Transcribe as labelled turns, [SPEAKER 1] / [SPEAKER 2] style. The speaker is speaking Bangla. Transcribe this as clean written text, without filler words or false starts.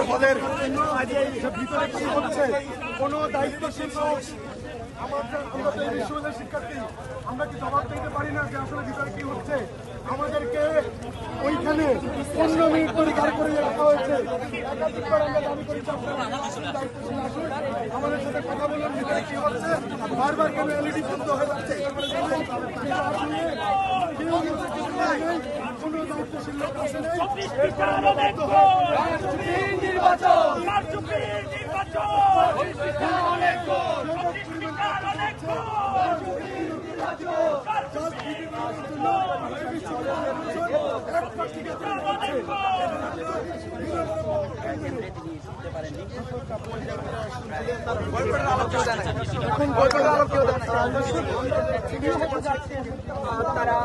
[SPEAKER 1] হলের ভিতরে কি হচ্ছে কোনো দায়িত্বশীল লোক আমরা তো এই বিশ্ববিদ্যালয়ের শিক্ষার্থী, আমরা কি জবাব দিতে পারি না যে আসলে ভিতরে কি হচ্ছে? আমাদেরকে ওইখানে 15 মিনিট ধরে গাড়ি করে রাখা হয়েছে। একাধিকবার আমরা দাবি করেছি দায়িত্বশীল আসুন, আমাদের সাথে কথা বলুন, ভিতরে কি হচ্ছে। বারবার কেন এলইডি বন্ধ হয়ে যাচ্ছে, কোনো দায়িত্বশীল লোক আসে নাই।
[SPEAKER 2] তারা